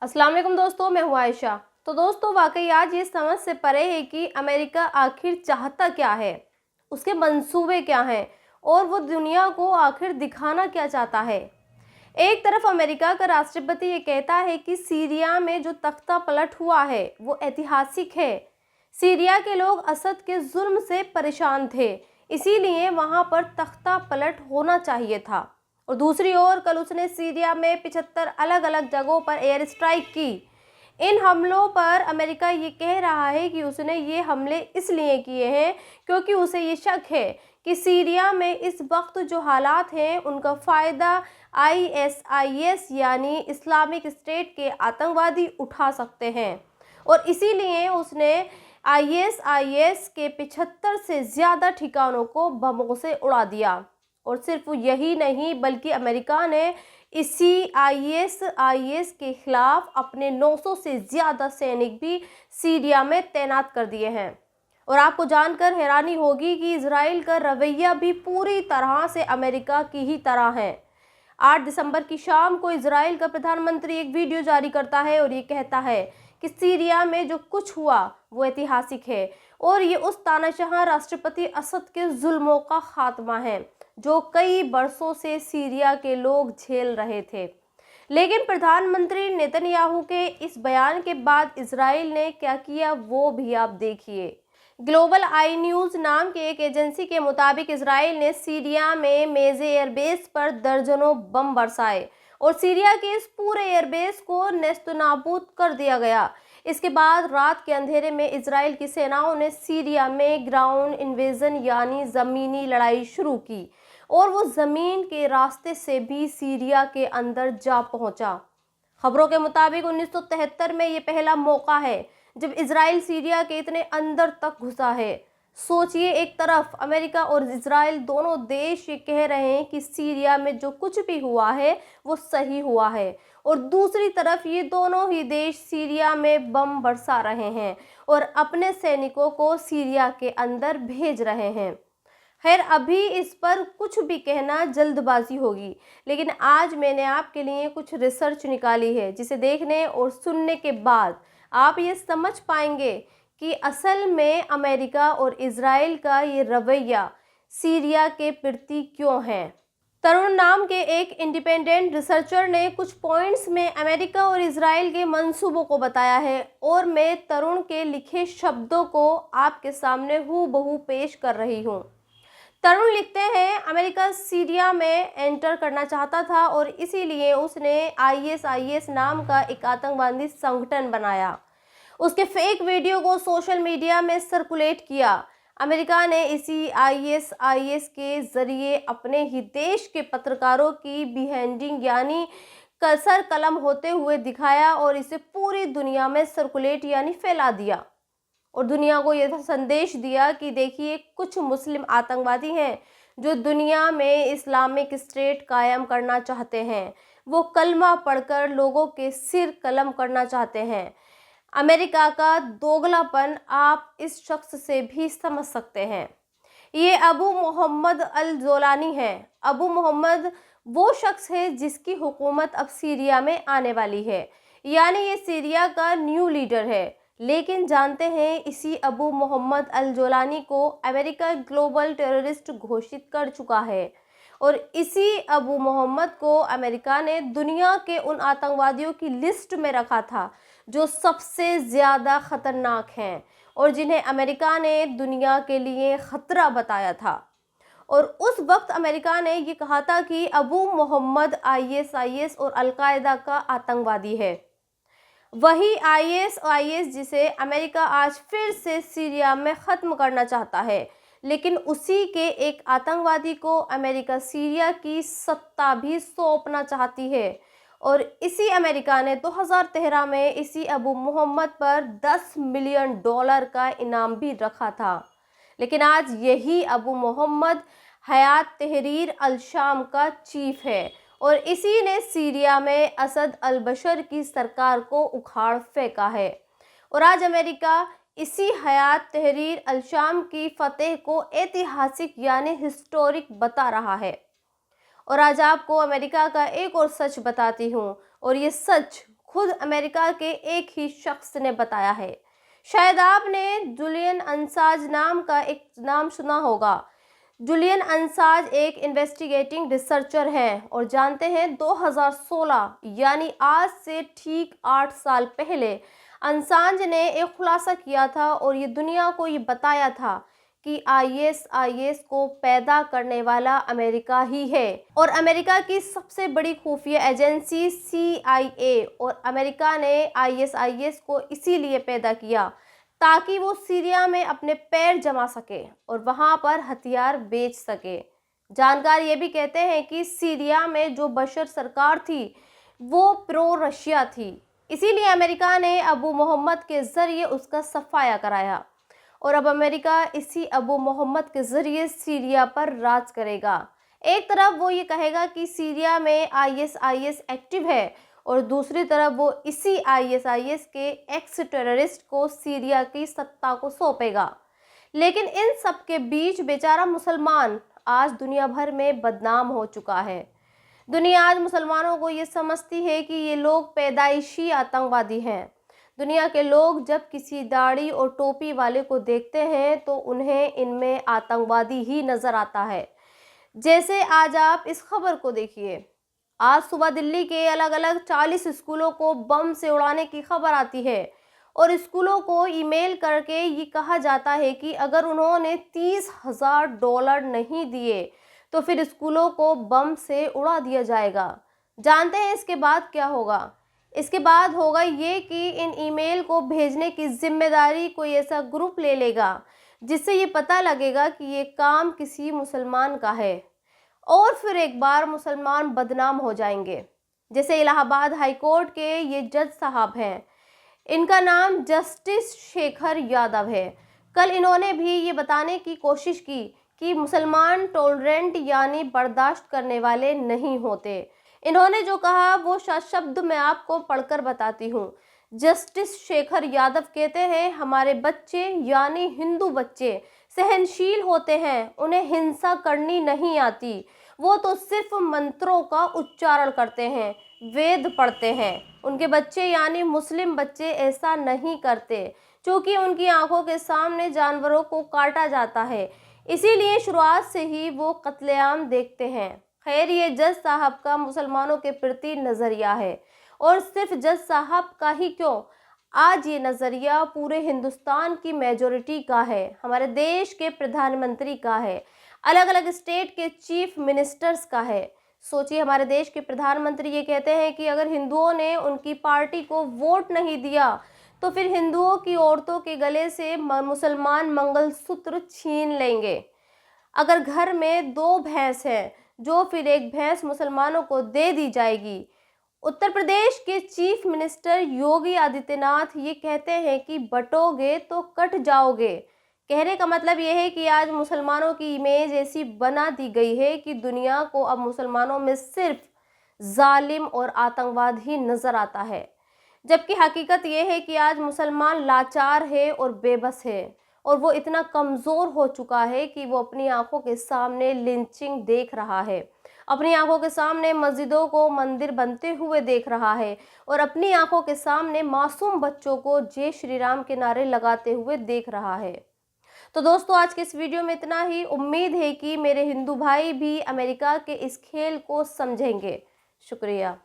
अस्सलाम वालेकुम दोस्तों, मैं हूं आयशा। तो दोस्तों, वाकई आज ये समझ से परे है कि अमेरिका आखिर चाहता क्या है, उसके मंसूबे क्या हैं और वो दुनिया को आखिर दिखाना क्या चाहता है। एक तरफ अमेरिका का राष्ट्रपति ये कहता है कि सीरिया में जो तख्ता पलट हुआ है वो ऐतिहासिक है। सीरिया के लोग असद के जुल्म से परेशान थे, इसीलिए वहां पर तख्ता पलट होना चाहिए था। और दूसरी ओर कल उसने सीरिया में 75 अलग अलग जगहों पर एयर स्ट्राइक की। इन हमलों पर अमेरिका ये कह रहा है कि उसने ये हमले इसलिए किए हैं क्योंकि उसे ये शक है कि सीरिया में इस वक्त जो हालात हैं उनका फ़ायदा आईएसआईएस यानी इस्लामिक स्टेट के आतंकवादी उठा सकते हैं। और इसीलिए उसने आईएसआईएस के 75 से ज़्यादा ठिकानों को बमों से उड़ा दिया। और सिर्फ यही नहीं बल्कि अमेरिका ने इसी आईएसआईएस के खिलाफ अपने 900 से ज़्यादा सैनिक भी सीरिया में तैनात कर दिए हैं। और आपको जानकर हैरानी होगी कि इजराइल का रवैया भी पूरी तरह से अमेरिका की ही तरह है। 8 दिसंबर की शाम को इजराइल का प्रधानमंत्री एक वीडियो जारी करता है और ये कहता है कि सीरिया में जो कुछ हुआ वो ऐतिहासिक है और ये उस तानाशाह राष्ट्रपति असद के जुल्मों का खात्मा है जो कई बरसों से सीरिया के लोग झेल रहे थे। लेकिन प्रधानमंत्री नेतन्याहू के इस बयान के बाद इजराइल ने क्या किया वो भी आप देखिए। ग्लोबल आई न्यूज़ नाम के एक एजेंसी के मुताबिक इजराइल ने सीरिया में मेजे एयरबेस पर दर्जनों बम बरसाए और सीरिया के इस पूरे एयरबेस को नेस्तनाबूद कर दिया गया। इसके बाद रात के अंधेरे में इजराइल की सेनाओं ने सीरिया में ग्राउंड इन्वेजन यानी ज़मीनी लड़ाई शुरू की और वो ज़मीन के रास्ते से भी सीरिया के अंदर जा पहुंचा। खबरों के मुताबिक 1973 में ये पहला मौका है जब इजराइल सीरिया के इतने अंदर तक घुसा है। सोचिए, एक तरफ अमेरिका और इजराइल दोनों देश ये कह रहे हैं कि सीरिया में जो कुछ भी हुआ है वो सही हुआ है और दूसरी तरफ ये दोनों ही देश सीरिया में बम बरसा रहे हैं और अपने सैनिकों को सीरिया के अंदर भेज रहे हैं। खैर, अभी इस पर कुछ भी कहना जल्दबाजी होगी, लेकिन आज मैंने आपके लिए कुछ रिसर्च निकाली है जिसे देखने और सुनने के बाद आप ये समझ पाएंगे कि असल में अमेरिका और इजराइल का ये रवैया सीरिया के प्रति क्यों है। तरुण नाम के एक इंडिपेंडेंट रिसर्चर ने कुछ पॉइंट्स में अमेरिका और इजराइल के मंसूबों को बताया है और मैं तरुण के लिखे शब्दों को आपके सामने हूबहू पेश कर रही हूँ। तरुण लिखते हैं, अमेरिका सीरिया में एंटर करना चाहता था और इसीलिए उसने आईएसआईएस नाम का एक आतंकवादी संगठन बनाया। उसके फेक वीडियो को सोशल मीडिया में सर्कुलेट किया। अमेरिका ने इसी आईएसआईएस के जरिए अपने ही देश के पत्रकारों की बिहेंडिंग यानी कसर कलम होते हुए दिखाया और इसे पूरी दुनिया में सर्कुलेट यानी फैला दिया और दुनिया को यह संदेश दिया कि देखिए, कुछ मुस्लिम आतंकवादी हैं जो दुनिया में इस्लामिक स्टेट कायम करना चाहते हैं। वो कलमा पढ़कर लोगों के सिर कलम करना चाहते हैं। अमेरिका का दोगलापन आप इस शख्स से भी समझ सकते हैं। ये अबू मोहम्मद अल जोलानी है। अबू मोहम्मद वो शख्स है जिसकी हुकूमत अब सीरिया में आने वाली है, यानी ये सीरिया का न्यू लीडर है। लेकिन जानते हैं, इसी अबू मोहम्मद अल जोलानी को अमेरिका ग्लोबल टेररिस्ट घोषित कर चुका है और इसी अबू मोहम्मद को अमेरिका ने दुनिया के उन आतंकवादियों की लिस्ट में रखा था जो सबसे ज़्यादा ख़तरनाक हैं और जिन्हें अमेरिका ने दुनिया के लिए ख़तरा बताया था। और उस वक्त अमेरिका ने ये कहा था कि अबू मोहम्मद आईएसआईएस और अलकायदा का आतंकवादी है। वही आईएसआईएस जिसे अमेरिका आज फिर से सीरिया में ख़त्म करना चाहता है, लेकिन उसी के एक आतंकवादी को अमेरिका सीरिया की सत्ता भी सौंपना चाहती है। और इसी अमेरिका ने 2013 में इसी अबू मोहम्मद पर $10 मिलियन का इनाम भी रखा था। लेकिन आज यही अबू मोहम्मद हयात तहरीर अल शाम का चीफ है और इसी ने सीरिया में असद अल बशर की सरकार को उखाड़ फेंका है। और आज अमेरिका इसी हयात तहरीर अल शाम की फतेह को ऐतिहासिक यानी हिस्टोरिक बता रहा है। और आज आपको अमेरिका का एक और सच बताती हूँ और ये सच खुद अमेरिका के एक ही शख्स ने बताया है। शायद आपने जुलियन अंसाज नाम का एक नाम सुना होगा। जुलियन अंसाज एक इन्वेस्टिगेटिंग रिसर्चर हैं और जानते हैं 2016 यानी आज से ठीक 8 साल पहले अंसाज ने एक खुलासा किया था और ये दुनिया को ये बताया था कि आईएस को पैदा करने वाला अमेरिका ही है और अमेरिका की सबसे बड़ी खुफिया एजेंसी CIA और अमेरिका ने आईएस को इसीलिए पैदा किया ताकि वो सीरिया में अपने पैर जमा सके और वहां पर हथियार बेच सके। जानकार ये भी कहते हैं कि सीरिया में जो बशर सरकार थी वो प्रो रशिया थी, इसीलिए अमेरिका ने अबू मोहम्मद के जरिए उसका सफाया कराया और अब अमेरिका इसी अबू मोहम्मद के जरिए सीरिया पर राज करेगा। एक तरफ वो ये कहेगा कि सीरिया में आईएस एक्टिव है और दूसरी तरफ वो इसी आईएस के एक्स टेररिस्ट को सीरिया की सत्ता को सौंपेगा। लेकिन इन सब के बीच बेचारा मुसलमान आज दुनिया भर में बदनाम हो चुका है। दुनिया आज मुसलमानों को ये समझती है कि ये लोग पैदाइशी आतंकवादी हैं। दुनिया के लोग जब किसी दाढ़ी और टोपी वाले को देखते हैं तो उन्हें इनमें आतंकवादी ही नजर आता है। जैसे आज आप इस खबर को देखिए, आज सुबह दिल्ली के अलग अलग 40 स्कूलों को बम से उड़ाने की खबर आती है और स्कूलों को ईमेल करके ये कहा जाता है कि अगर उन्होंने $30,000 नहीं दिए तो फिर स्कूलों को बम से उड़ा दिया जाएगा। जानते हैं इसके बाद क्या होगा? इसके बाद होगा ये कि इन ईमेल को भेजने की जिम्मेदारी कोई ऐसा ग्रुप ले लेगा जिससे ये पता लगेगा कि ये काम किसी मुसलमान का है और फिर एक बार मुसलमान बदनाम हो जाएंगे। जैसे इलाहाबाद हाई कोर्ट के ये जज साहब हैं, इनका नाम जस्टिस शेखर यादव है। कल इन्होंने भी ये बताने की कोशिश की कि मुसलमान टॉलरेंट यानी बर्दाश्त करने वाले नहीं होते। इन्होंने जो कहा वो शब्द मैं आपको पढ़कर बताती हूँ। जस्टिस शेखर यादव कहते हैं, हमारे बच्चे यानी हिंदू बच्चे सहनशील होते हैं, उन्हें हिंसा करनी नहीं आती, वो तो सिर्फ मंत्रों का उच्चारण करते हैं, वेद पढ़ते हैं। उनके बच्चे यानी मुस्लिम बच्चे ऐसा नहीं करते क्योंकि उनकी आंखों के सामने जानवरों को काटा जाता है, इसीलिए शुरुआत से ही वो कत्लेआम देखते हैं। खैर, ये जज साहब का मुसलमानों के प्रति नज़रिया है और सिर्फ जज साहब का ही क्यों, आज ये नज़रिया पूरे हिंदुस्तान की मेजॉरिटी का है, हमारे देश के प्रधानमंत्री का है, अलग अलग स्टेट के चीफ मिनिस्टर्स का है। सोचिए, हमारे देश के प्रधानमंत्री ये कहते हैं कि अगर हिंदुओं ने उनकी पार्टी को वोट नहीं दिया तो फिर हिंदुओं की औरतों के गले से मुसलमान मंगलसूत्र छीन लेंगे। अगर घर में 2 भैंस हैं जो फिर एक भैंस मुसलमानों को दे दी जाएगी। उत्तर प्रदेश के चीफ मिनिस्टर योगी आदित्यनाथ ये कहते हैं कि बटोगे तो कट जाओगे। कहने का मतलब यह है कि आज मुसलमानों की इमेज ऐसी बना दी गई है कि दुनिया को अब मुसलमानों में सिर्फ जालिम और आतंकवाद ही नजर आता है, जबकि हकीकत यह है कि आज मुसलमान लाचार है और बेबस है और वो इतना कमज़ोर हो चुका है कि वो अपनी आंखों के सामने लिंचिंग देख रहा है, अपनी आंखों के सामने मस्जिदों को मंदिर बनते हुए देख रहा है और अपनी आंखों के सामने मासूम बच्चों को जय श्री राम के नारे लगाते हुए देख रहा है। तो दोस्तों, आज के इस वीडियो में इतना ही। उम्मीद है कि मेरे हिंदू भाई भी अमेरिका के इस खेल को समझेंगे। शुक्रिया।